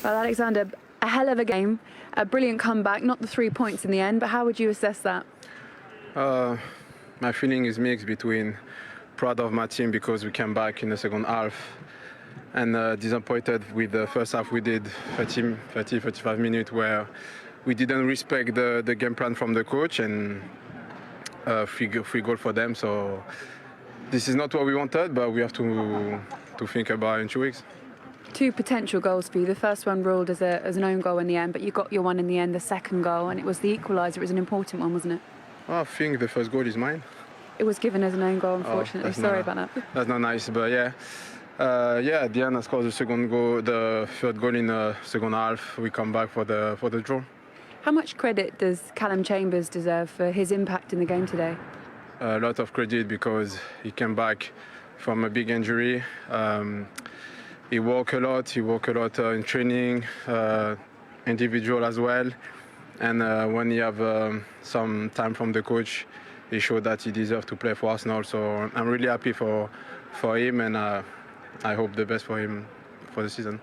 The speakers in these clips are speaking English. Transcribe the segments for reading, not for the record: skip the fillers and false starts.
Well, Alexander, a hell of a game, a brilliant comeback, not the 3 points in the end, but how would you assess that? My feeling is mixed between proud of my team because we came back in the second half and disappointed with the first half. We did 35 minutes where we didn't respect the game plan from the coach and free goal for them. So this is not what we wanted, but we have to think about it in 2 weeks. 2 potential goals for you. The first one ruled as an own goal in the end, but you got your one in the end, the second goal, and it was the equaliser. It was an important one, wasn't it? I think the first goal is mine. It was given as an own goal, unfortunately. Sorry about that. That's not nice, but yeah. At the end, I scored the third goal in the second half. We come back for the draw. How much credit does Callum Chambers deserve for his impact in the game today? A lot of credit because he came back from a big injury. He worked a lot. In training, individual as well. And when he have some time from the coach, he showed that he deserves to play for Arsenal. So I'm really happy for him, and I hope the best for him for the season.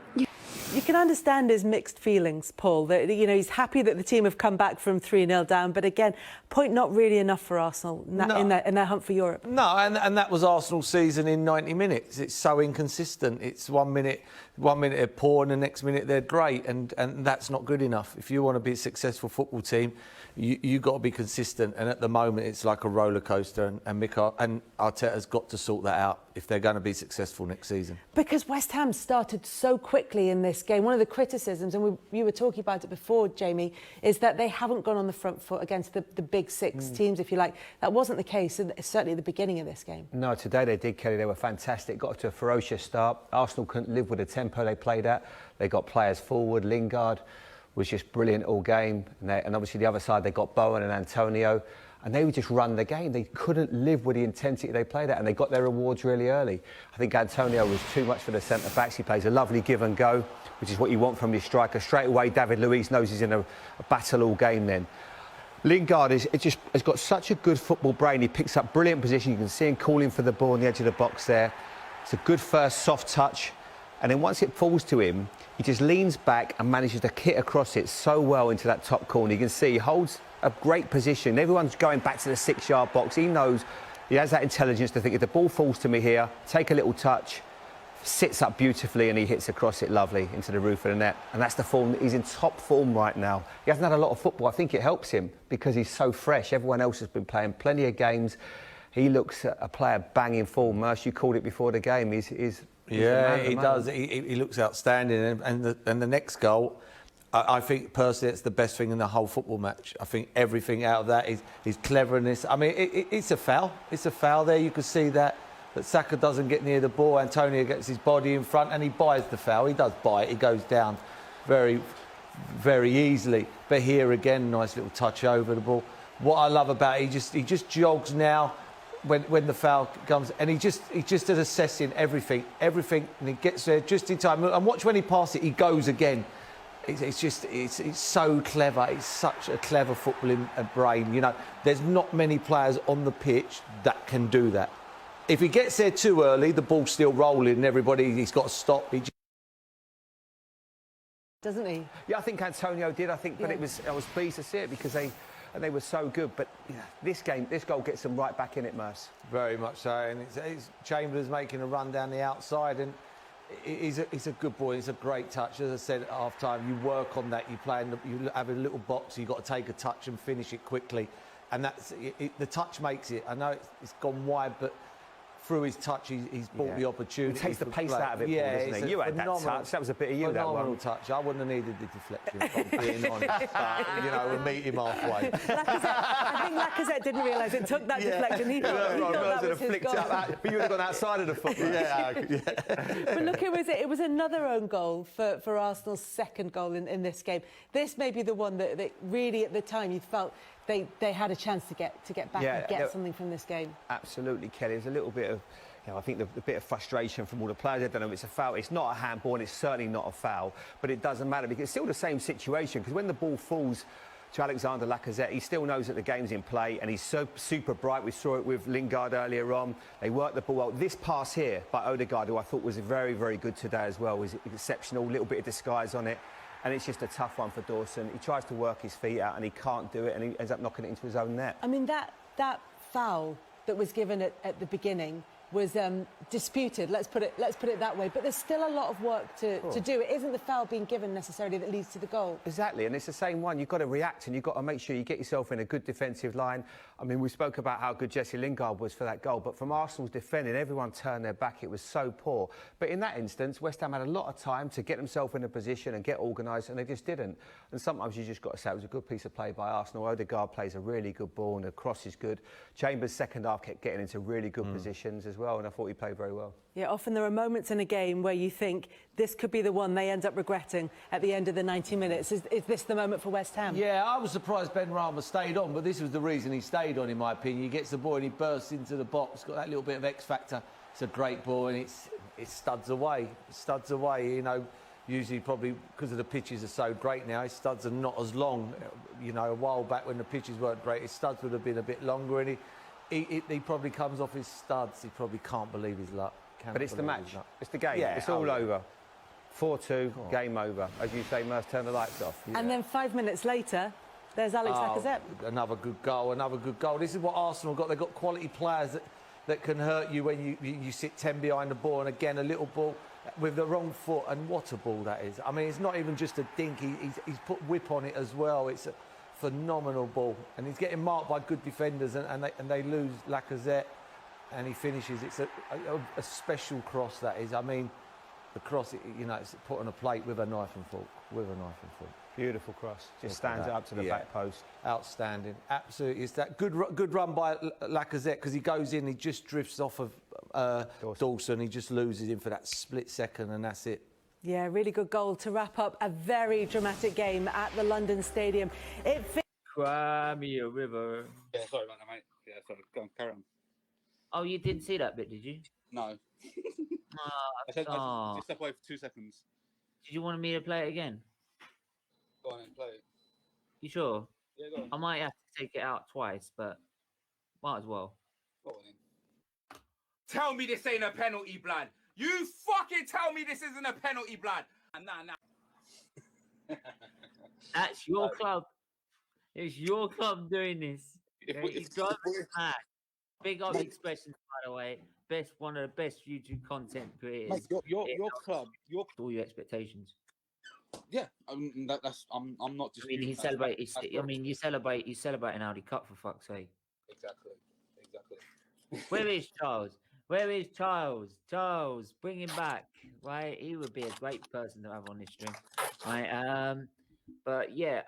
You can understand his mixed feelings, Paul. That, you know, he's happy that the team have come back from 3-0 down, but again, point not really enough for Arsenal in their hunt for Europe. No, and that was Arsenal's season in 90 minutes. It's so inconsistent. It's 1 minute they're poor and the next minute they're great, and that's not good enough. If you want to be a successful football team, you've got to be consistent, and at the moment it's like a roller coaster, and Arteta's got to sort that out if they're going to be successful next season. Because West Ham started so quickly in this game. One of the criticisms, and you were talking about it before, Jamie, is that they haven't gone on the front foot against the big six teams, if you like. That wasn't the case, certainly at the beginning of this game. No, today they did, Kelly. They were fantastic. Got to a ferocious start. Arsenal couldn't live with the tempo they played at. They got players forward. Lingard was just brilliant all game. And obviously the other side, they got Bowen and Antonio. And they would just run the game. They couldn't live with the intensity they played at, and they got their rewards really early. I think Antonio was too much for the centre-backs. He plays a lovely give and go, which is what you want from your striker. Straight away, David Luiz knows he's in a battle all game then. Lingard has got such a good football brain. He picks up brilliant position. You can see him calling for the ball on the edge of the box there. It's a good first soft touch. And then once it falls to him, he just leans back and manages to kit across it so well into that top corner. You can see he holds a great position. Everyone's going back to the 6-yard box. He knows, he has that intelligence to think, if the ball falls to me here, take a little touch, sits up beautifully, and he hits across it lovely into the roof of the net. And that's the form. He's in top form right now. He hasn't had a lot of football. I think it helps him because he's so fresh. Everyone else has been playing plenty of games. He looks a player banging form. Merce, you called it before the game. Yeah, he does. He looks outstanding. And the next goal, I think personally it's the best thing in the whole football match. I think everything out of that is his cleverness. I mean, it's a foul. It's a foul there. You can see that Saka doesn't get near the ball. Antonio gets his body in front and he buys the foul. He does buy it. He goes down very, very easily. But here again, nice little touch over the ball. What I love about it, he just jogs now when the foul comes, and he just is assessing everything, and he gets there just in time. And watch when he passes it, he goes again. It's so clever. It's such a clever footballing brain. You know, there's not many players on the pitch that can do that. If he gets there too early, the ball's still rolling, and he's got to stop. Doesn't he? Yeah, I think Antonio did. But I was pleased to see it because they were so good. But this goal gets them right back in it, Merce. Very much so. And it's Chambers making a run down the outside, and he's a good boy. It's a great touch. As I said at half-time, you work on that. You have a little box. You've got to take a touch and finish it quickly. And the touch makes it. I know it's gone wide, but through his touch, he's brought the opportunity. He takes the pace out of it, doesn't he? You had that touch. That was a bit of you, that one. Phenomenal touch. I wouldn't have needed the deflection, if I'm being honest. But, we'll meet him halfway. I think Lacazette didn't realise it took that deflection. He thought that was his goal. But you would have gone outside of the football. But look, it was another own goal for Arsenal's second goal in this game. This may be the one that really, at the time, you felt they had a chance to get back and get something from this game. Absolutely, Kelly. There's a little bit of, I think the bit of frustration from all the players. I don't know if it's a foul. It's not a handball, and it's certainly not a foul. But it doesn't matter because it's still the same situation. Because when the ball falls to Alexander Lacazette. He still knows that the game's in play, and he's so super bright. We saw it with Lingard earlier on. They worked the ball well. This pass here by Odegaard, who I thought was very, very good today as well, was exceptional. A little bit of disguise on it. And it's just a tough one for Dawson. He tries to work his feet out and he can't do it, and he ends up knocking it into his own net. I mean, that foul that was given at the beginning was disputed. Let's put it that way. But there's still a lot of work to do. It isn't the foul being given necessarily that leads to the goal. Exactly, and it's the same one. You've got to react, and you've got to make sure you get yourself in a good defensive line. I mean, we spoke about how good Jesse Lingard was for that goal, but from Arsenal's defending, everyone turned their back. It was so poor. But in that instance, West Ham had a lot of time to get themselves in a position and get organised, and they just didn't. And sometimes you just got to say it was a good piece of play by Arsenal. Odegaard plays a really good ball, and the cross is good. Chambers' second half kept getting into really good positions as well, and I thought he played very well. Yeah, often there are moments in a game where you think this could be the one they end up regretting at the end of the 90 minutes. Is this the moment for West Ham? Yeah, I was surprised Ben Rama stayed on, but this was the reason he stayed on, in my opinion. He gets the ball and he bursts into the box, got that little bit of X factor. It's a great ball, and it studs away. You know, usually probably because of the pitches are so great now, his studs are not as long. You know, a while back when the pitches weren't great, his studs would have been a bit longer, and he probably comes off his studs. He probably can't believe his luck. But it's the match. It's the game. Yeah, it's all over. 4-2, game over. As you say, Merce, turn the lights off. And then 5 minutes later, there's Alex Lacazette. Another good goal. This is what Arsenal got. They've got quality players that can hurt you when you sit 10 behind the ball. And again, a little ball with the wrong foot. And what a ball that is. I mean, it's not even just a dink. He's put whip on it as well. It's a phenomenal ball. And he's getting marked by good defenders, and they lose Lacazette. And he finishes. It's a special cross, that is. I mean, the cross, you know, it's put on a plate with a knife and fork. Beautiful cross. Just stands it up to the back post. Outstanding. Absolutely. It's that good run by Lacazette, because he goes in, he just drifts off of Dawson. He just loses him for that split second, and that's it. Yeah, really good goal to wrap up a very dramatic game at the London Stadium. Cry me a river. Yeah, sorry about that, mate. Yeah, sorry. Go on, carry on. Oh, you didn't see that bit, did you? No. I said Oh. just step away for 2 seconds. Did you want me to play it again? Go on and play it. You sure? Yeah, go on. I might have to take it out twice, but might as well. Go on then. Tell me this ain't a penalty, blood. You fucking tell me this isn't a penalty, blood. Nah. That's your club. It's your club doing this. He's driving us mad. Big up expressions, by the way. One of the best YouTube content creators. Mate, your club, all your expectations. Yeah, that's I'm not just. I mean, you celebrate an Audi Cup, for fuck's sake. Exactly. Where is Charles? Charles, bring him back. Right, he would be a great person to have on this stream. Right, but yeah.